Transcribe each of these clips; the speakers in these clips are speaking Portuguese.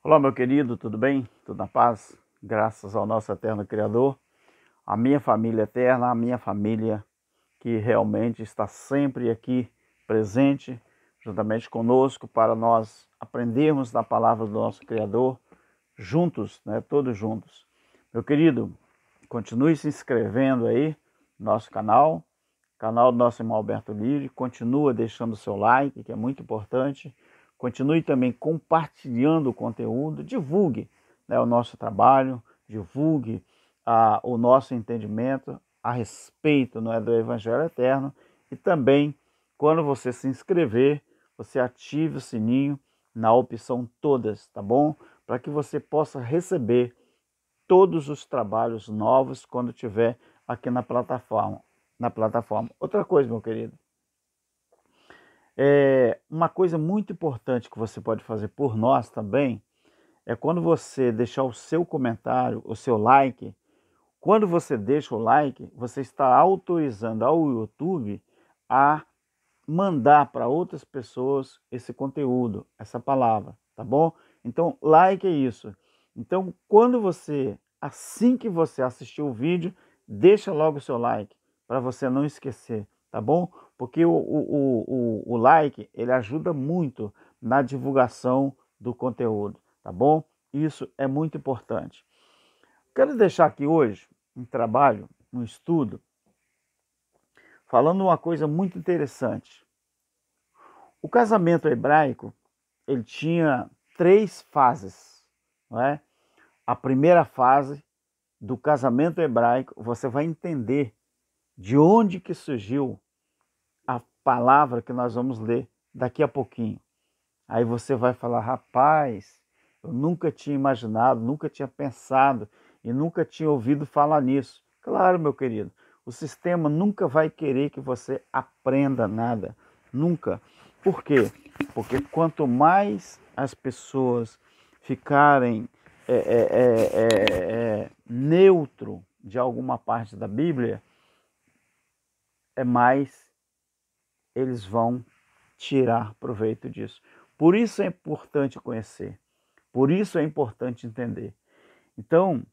Olá, meu querido, tudo bem? Tudo na paz? Graças ao nosso eterno Criador, a minha família eterna, a minha família que realmente está sempre aqui presente, juntamente conosco, para nós aprendermos da palavra do nosso Criador, juntos, né? Todos juntos. Meu querido, continue se inscrevendo aí no nosso canal do nosso irmão Alberto Lírio, continua deixando o seu like, que é muito importante. Continue também compartilhando o conteúdo, divulgue, né, o nosso trabalho, divulgue o nosso entendimento a respeito, não é, do Evangelho Eterno. E também, quando você se inscrever, você ative o sininho na opção todas, tá bom? Para que você possa receber todos os trabalhos novos quando tiver aqui na plataforma. Outra coisa, meu querido, uma coisa muito importante que você pode fazer por nós também é quando você deixar o seu comentário, o seu like. Quando você deixa o like, você está autorizando ao YouTube a mandar para outras pessoas esse conteúdo, essa palavra, tá bom? Então, like é isso. Então, assim que você assistir o vídeo, deixa logo o seu like, para você não esquecer, tá bom? Porque o like, ele ajuda muito na divulgação do conteúdo, tá bom? Isso é muito importante. Quero deixar aqui hoje um trabalho, um estudo, falando uma coisa muito interessante. O casamento hebraico, ele tinha 3 fases, não é? A primeira fase do casamento hebraico, você vai entender de onde que surgiu a palavra que nós vamos ler daqui a pouquinho. Aí você vai falar, rapaz, eu nunca tinha imaginado, nunca tinha pensado e nunca tinha ouvido falar nisso. Claro, meu querido, o sistema nunca vai querer que você aprenda nada, nunca. Por quê? Porque quanto mais as pessoas ficarem neutro de alguma parte da Bíblia, mais eles vão tirar proveito disso. Por isso é importante conhecer, por isso é importante entender. Então,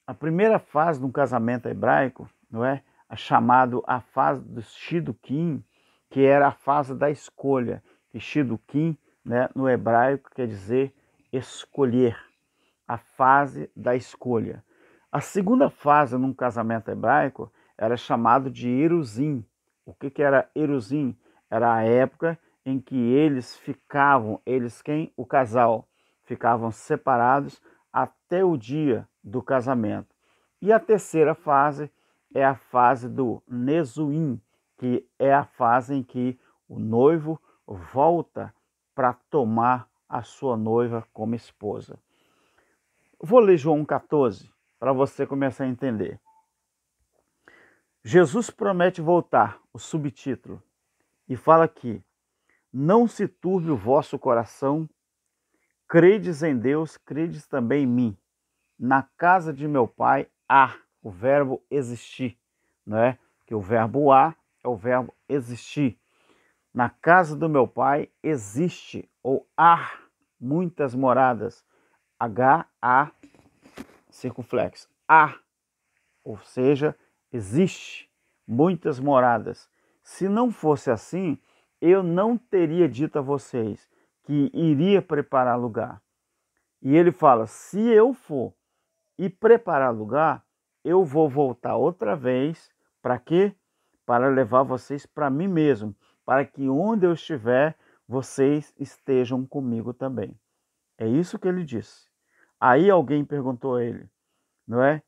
a primeira fase de um casamento hebraico, não é? A fase do Shidduchim, que era a fase da escolha. E Shidduchim, né, no hebraico, quer dizer escolher, a fase da escolha. A segunda fase num casamento hebraico era chamado de Eruzim. O que era Eruzim? Era a época em que eles ficavam, o casal, ficavam separados até o dia do casamento. E a terceira fase é a fase do Nezuim, que é a fase em que o noivo volta para tomar a sua noiva como esposa. Vou ler João 14 para você começar a entender. Jesus promete voltar, o subtítulo, e fala aqui: não se turbe o vosso coração, credes em Deus, credes também em mim. Na casa de meu pai há o verbo existir, não é? Que o verbo há é o verbo existir. Na casa do meu pai existe, ou há, muitas moradas. H-A, circunflexo. Há, ou seja, existe muitas moradas. Se não fosse assim, eu não teria dito a vocês que iria preparar lugar. E ele fala, se eu for e preparar lugar, eu vou voltar outra vez. Para quê? Para levar vocês para mim mesmo, para que onde eu estiver, vocês estejam comigo também. É isso que ele disse. Aí alguém perguntou a ele, não é?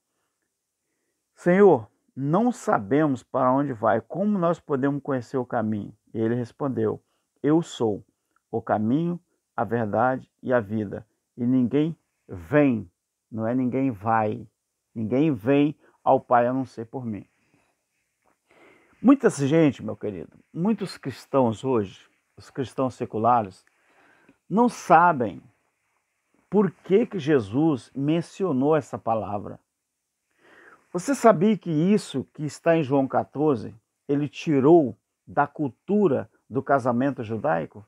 Senhor, não sabemos para onde vai, como nós podemos conhecer o caminho? E ele respondeu, eu sou o caminho, a verdade e a vida. E ninguém vem, não é ninguém vai, ninguém vem ao Pai a não ser por mim. Muita gente, meu querido, muitos cristãos hoje, os cristãos seculares, não sabem por que Jesus mencionou essa palavra. Você sabia que isso que está em João 14, ele tirou da cultura do casamento judaico?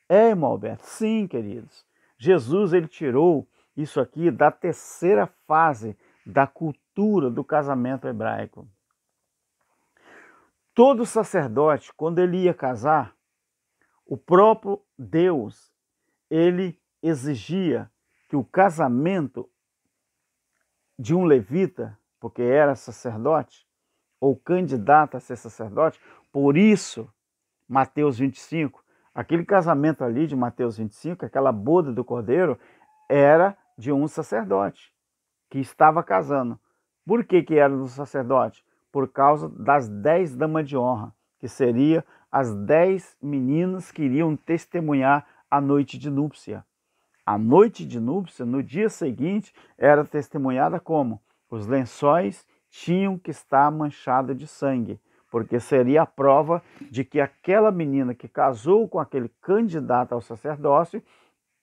Irmão Alberto, sim, queridos. Jesus, ele tirou isso aqui da terceira fase da cultura do casamento hebraico. Todo sacerdote, quando ele ia casar, o próprio Deus, ele exigia que o casamento de um levita, porque era sacerdote, ou candidato a ser sacerdote, por isso, Mateus 25, aquele casamento ali de Mateus 25, aquela boda do cordeiro, era de um sacerdote que estava casando. Por que era do sacerdote? Por causa das 10 damas de honra, que seriam as 10 meninas que iriam testemunhar a noite de núpcia. A noite de núpcia, no dia seguinte, era testemunhada como? Os lençóis tinham que estar manchados de sangue, porque seria a prova de que aquela menina que casou com aquele candidato ao sacerdócio,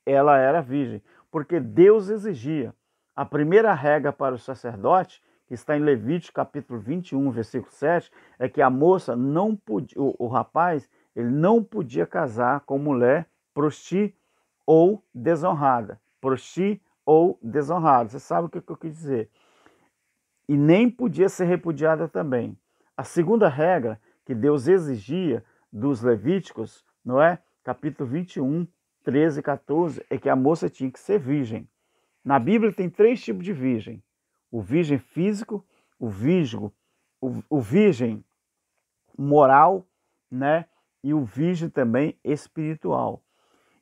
ela era virgem, porque Deus exigia. A primeira regra para o sacerdote, que está em Levítico capítulo 21, versículo 7, é que a moça não podia, o rapaz, ele não podia casar com mulher prosti ou desonrada. Prosti ou desonrada. Você sabe o que eu quis dizer. E nem podia ser repudiada também. A segunda regra que Deus exigia dos levíticos, não é? Capítulo 21, 13 e 14, é que a moça tinha que ser virgem. Na Bíblia tem 3 tipos de virgem. O virgem físico, o virgem moral, né? E o virgem também espiritual.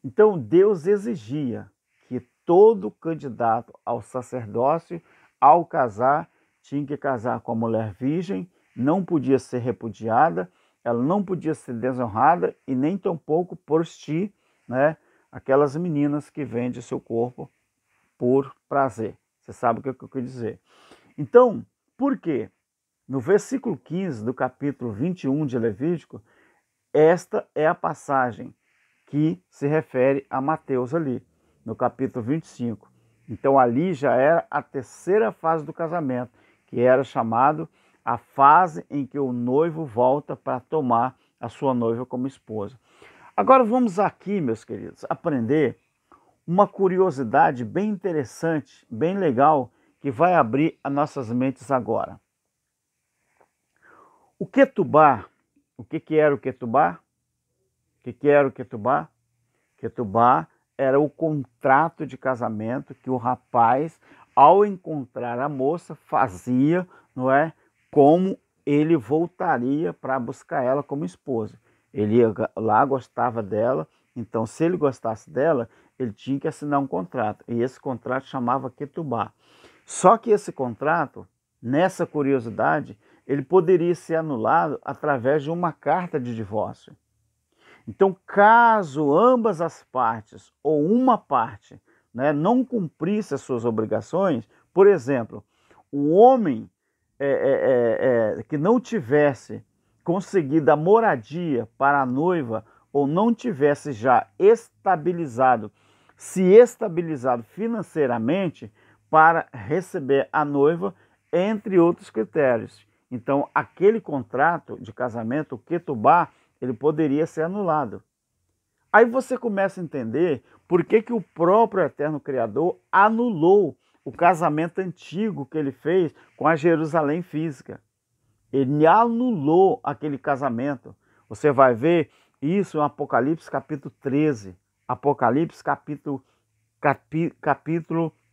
Então Deus exigia que todo candidato ao sacerdócio, ao casar, tinha que casar com a mulher virgem, não podia ser repudiada, ela não podia ser desonrada e nem tampouco prosti, né? Aquelas meninas que vendem seu corpo por prazer. Você sabe o que eu quero dizer. Então, por quê? No versículo 15 do capítulo 21 de Levítico, esta é a passagem que se refere a Mateus ali, no capítulo 25. Então ali já era a terceira fase do casamento, que era chamado a fase em que o noivo volta para tomar a sua noiva como esposa. Agora vamos aqui, meus queridos, aprender uma curiosidade bem interessante, bem legal, que vai abrir as nossas mentes agora. O Ketubá, o que era o Ketubá? O que era o Ketubá? Ketubá era o contrato de casamento que o rapaz, ao encontrar a moça, fazia, não é? Como ele voltaria para buscar ela como esposa. Ele ia lá, gostava dela, então se ele gostasse dela, ele tinha que assinar um contrato. E esse contrato chamava Ketubá. Só que esse contrato, nessa curiosidade, ele poderia ser anulado através de uma carta de divórcio. Então, caso ambas as partes ou uma parte, né, não cumprisse as suas obrigações, por exemplo, o homem que não tivesse conseguido a moradia para a noiva ou não tivesse já se estabilizado financeiramente para receber a noiva, entre outros critérios. Então, aquele contrato de casamento, o Ketubá, ele poderia ser anulado. Aí você começa a entender por que o próprio Eterno Criador anulou o casamento antigo que ele fez com a Jerusalém física. Ele anulou aquele casamento. Você vai ver isso em Apocalipse capítulo 13, Apocalipse capítulo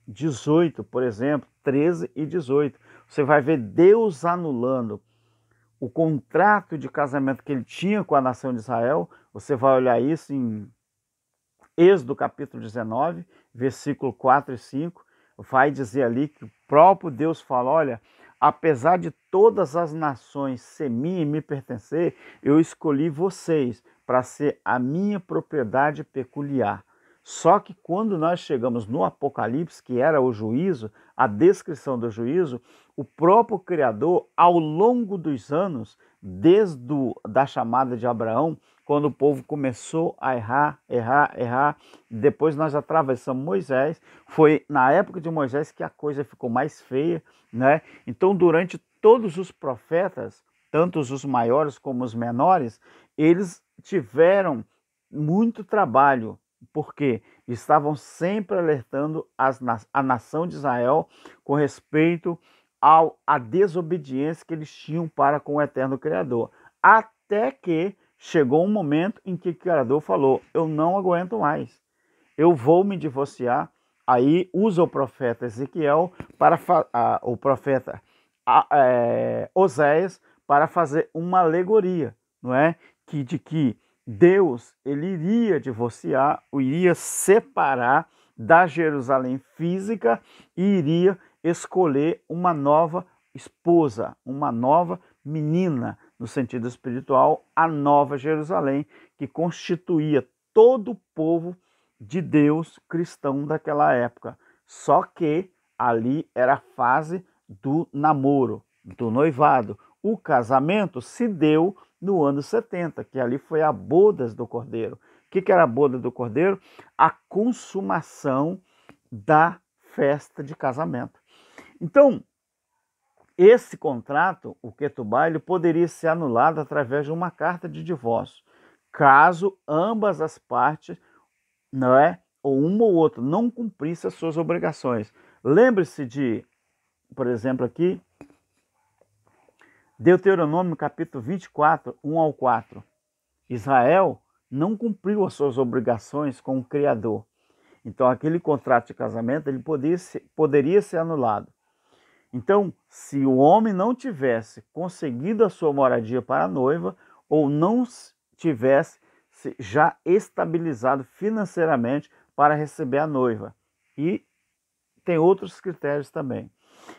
18, por exemplo, 13 e 18. Você vai ver Deus anulando o contrato de casamento que ele tinha com a nação de Israel. Você vai olhar isso em Êxodo capítulo 19, versículo 4 e 5. Vai dizer ali que o próprio Deus fala, olha, apesar de todas as nações ser minha e me pertencer, eu escolhi vocês para ser a minha propriedade peculiar. Só que quando nós chegamos no Apocalipse, que era o juízo, a descrição do juízo, o próprio Criador, ao longo dos anos, desde da chamada de Abraão, quando o povo começou a errar, depois nós atravessamos Moisés, foi na época de Moisés que a coisa ficou mais feia, né? Então, durante todos os profetas, tanto os maiores como os menores, eles tiveram muito trabalho. Por quê? estavam sempre alertando a nação de Israel com respeito à desobediência que eles tinham para com o eterno Criador. Até que chegou um momento em que o Criador falou: eu não aguento mais, eu vou me divorciar. Aí usa o profeta Ezequiel, o profeta Oséias, para fazer uma alegoria, não é? De que Deus ele iria divorciar, iria separar da Jerusalém física e iria escolher uma nova esposa, uma nova menina, no sentido espiritual, a nova Jerusalém, que constituía todo o povo de Deus cristão daquela época. Só que ali era a fase do namoro, do noivado. O casamento se deu no ano 70, que ali foi a bodas do Cordeiro. O que era a boda do Cordeiro? A consumação da festa de casamento. Então, esse contrato, o Ketubá, ele poderia ser anulado através de uma carta de divórcio, caso ambas as partes, não é, ou uma ou outra, não cumprisse as suas obrigações. Lembre-se de, por exemplo, aqui, Deuteronômio capítulo 24, 1 ao 4. Israel não cumpriu as suas obrigações com o Criador. Então, aquele contrato de casamento ele poderia ser anulado. Então, se o homem não tivesse conseguido a sua moradia para a noiva, ou não tivesse já estabilizado financeiramente para receber a noiva. E tem outros critérios também.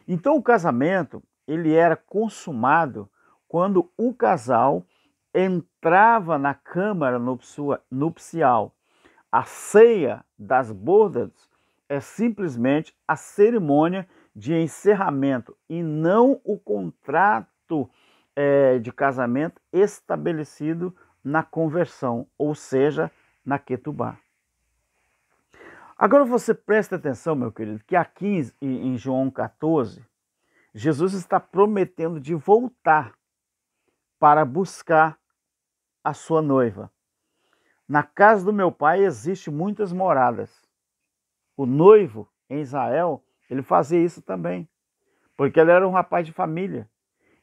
Então, o casamento ele era consumado quando o casal entrava na câmara nupcial. A ceia das bodas é simplesmente a cerimônia de encerramento e não o contrato de casamento estabelecido na conversão, ou seja, na Ketubá. Agora você presta atenção, meu querido, que aqui em João 14, Jesus está prometendo de voltar para buscar a sua noiva. Na casa do meu pai existem muitas moradas. O noivo em Israel, ele fazia isso também, porque ele era um rapaz de família.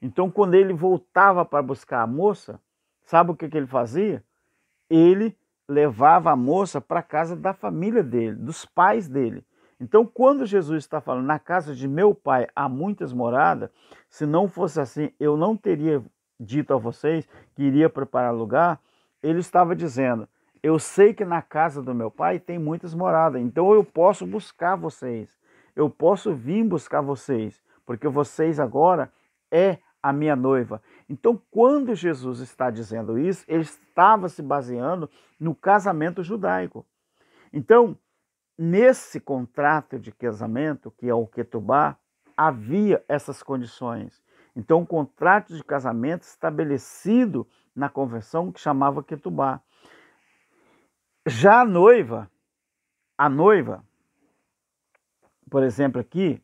Então, quando ele voltava para buscar a moça, sabe o que ele fazia? Ele levava a moça para a casa da família dele, dos pais dele. Então, quando Jesus está falando, na casa de meu pai há muitas moradas, se não fosse assim, eu não teria dito a vocês que iria preparar lugar, ele estava dizendo, eu sei que na casa do meu pai tem muitas moradas, então eu posso buscar vocês, eu posso vir buscar vocês, porque vocês agora é a minha noiva. Então, quando Jesus está dizendo isso, ele estava se baseando no casamento judaico. Então, nesse contrato de casamento, que é o Ketubá, havia essas condições. Então, um contrato de casamento estabelecido na convenção que chamava Ketubá. Já a noiva, por exemplo aqui,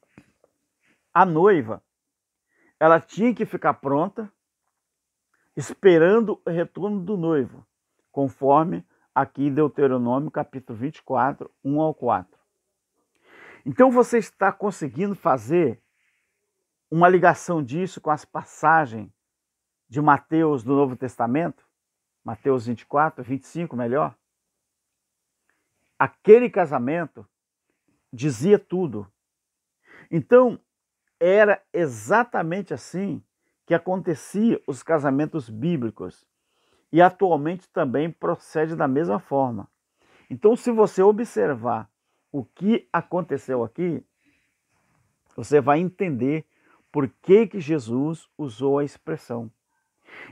a noiva, ela tinha que ficar pronta, esperando o retorno do noivo, conforme aqui em Deuteronômio capítulo 24, 1 ao 4. Então você está conseguindo fazer uma ligação disso com as passagens de Mateus do Novo Testamento? Mateus 24, 25, melhor. Aquele casamento dizia tudo. Então, era exatamente assim que acontecia os casamentos bíblicos. E atualmente também procede da mesma forma. Então, se você observar o que aconteceu aqui, você vai entender por que Jesus usou a expressão.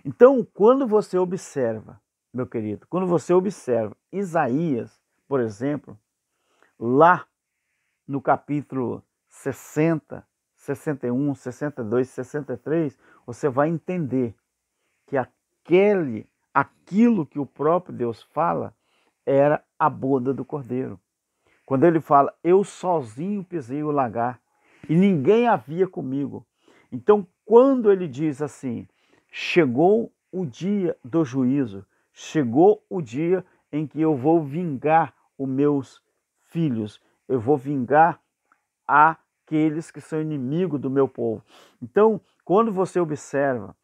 Então, quando você observa, meu querido, quando você observa Isaías, por exemplo, lá no capítulo 60, 61, 62, 63, você vai entender que aquilo que o próprio Deus fala era a boda do Cordeiro. Quando ele fala, eu sozinho pisei o lagar e ninguém havia comigo. Então, quando ele diz assim, chegou o dia do juízo, chegou o dia em que eu vou vingar os meus filhos, eu vou vingar aqueles que são inimigos do meu povo. Então, quando você observa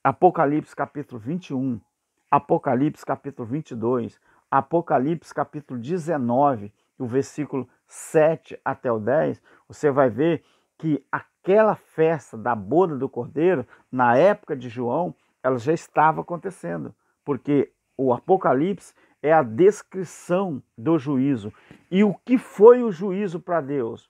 Apocalipse capítulo 21, Apocalipse capítulo 22, Apocalipse capítulo 19, o versículo 7 até o 10, você vai ver que aquela festa da boda do Cordeiro, na época de João, ela já estava acontecendo, porque o Apocalipse é a descrição do juízo. E o que foi o juízo para Deus?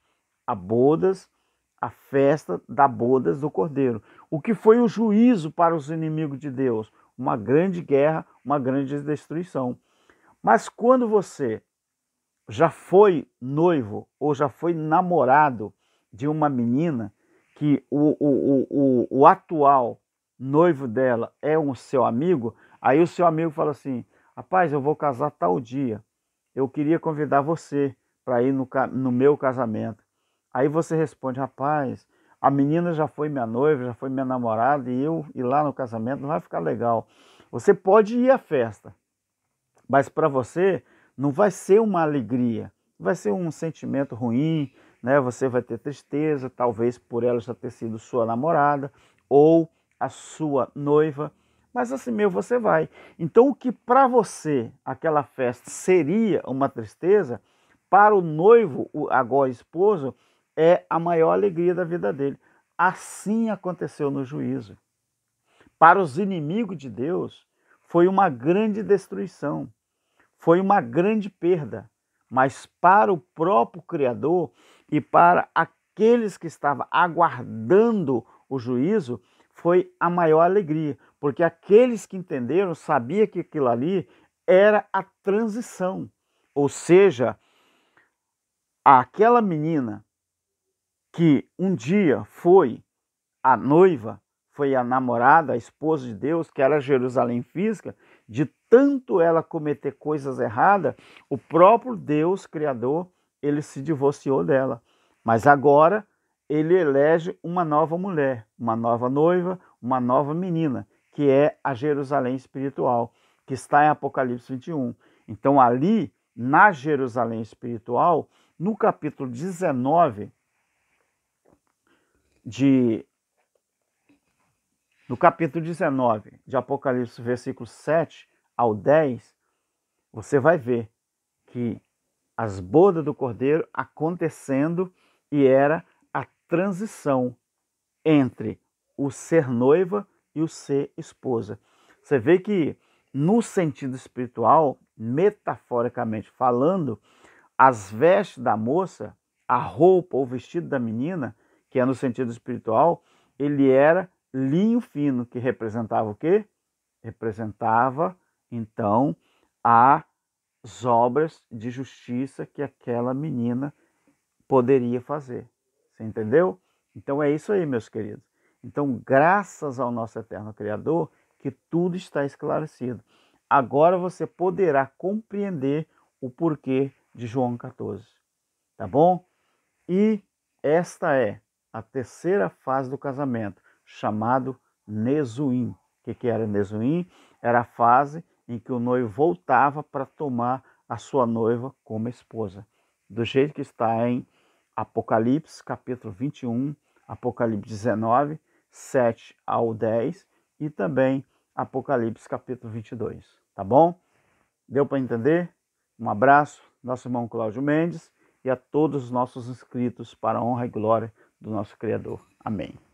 A festa da bodas do Cordeiro. O que foi o juízo para os inimigos de Deus? Uma grande guerra, uma grande destruição. Mas quando você já foi noivo ou já foi namorado de uma menina que o atual noivo dela é um seu amigo, aí o seu amigo fala assim, rapaz, eu vou casar tal dia, eu queria convidar você para ir no meu casamento. Aí você responde, rapaz, a menina já foi minha noiva, já foi minha namorada, e eu ir lá no casamento não vai ficar legal. Você pode ir à festa, mas para você não vai ser uma alegria, vai ser um sentimento ruim, né? Você vai ter tristeza, talvez por ela já ter sido sua namorada ou a sua noiva, mas assim mesmo você vai. Então o que para você aquela festa seria uma tristeza, para o noivo, agora esposo, é a maior alegria da vida dele. Assim aconteceu no juízo. Para os inimigos de Deus, foi uma grande destruição, foi uma grande perda. Mas para o próprio Criador e para aqueles que estavam aguardando o juízo, foi a maior alegria. Porque aqueles que entenderam, sabiam que aquilo ali era a transição. Ou seja, aquela menina que um dia foi a noiva, foi a namorada, a esposa de Deus, que era Jerusalém física, de tanto ela cometer coisas erradas, o próprio Deus Criador, ele se divorciou dela. Mas agora ele elege uma nova mulher, uma nova noiva, uma nova menina, que é a Jerusalém espiritual, que está em Apocalipse 21. Então ali, na Jerusalém espiritual, no capítulo 19 no capítulo 19 de Apocalipse, versículos 7 ao 10, você vai ver que as bodas do Cordeiro acontecendo e era a transição entre o ser noiva e o ser esposa. Você vê que no sentido espiritual, metaforicamente falando, as vestes da moça, a roupa ou vestido da menina, que é no sentido espiritual, ele era linho fino, que representava o quê? Representava, então, as obras de justiça que aquela menina poderia fazer. Você entendeu? Então é isso aí, meus queridos. Então, graças ao nosso eterno Criador, que tudo está esclarecido. Agora você poderá compreender o porquê de João 14. Tá bom? E esta é a terceira fase do casamento, chamado Nezuim. O que era Nezuim? Era a fase em que o noivo voltava para tomar a sua noiva como esposa. Do jeito que está em Apocalipse, capítulo 21, Apocalipse 19, 7 ao 10 e também Apocalipse, capítulo 22. Tá bom? Deu para entender? Um abraço, nosso irmão Cláudio Mendes, e a todos os nossos inscritos para a honra e glória do nosso Criador. Amém.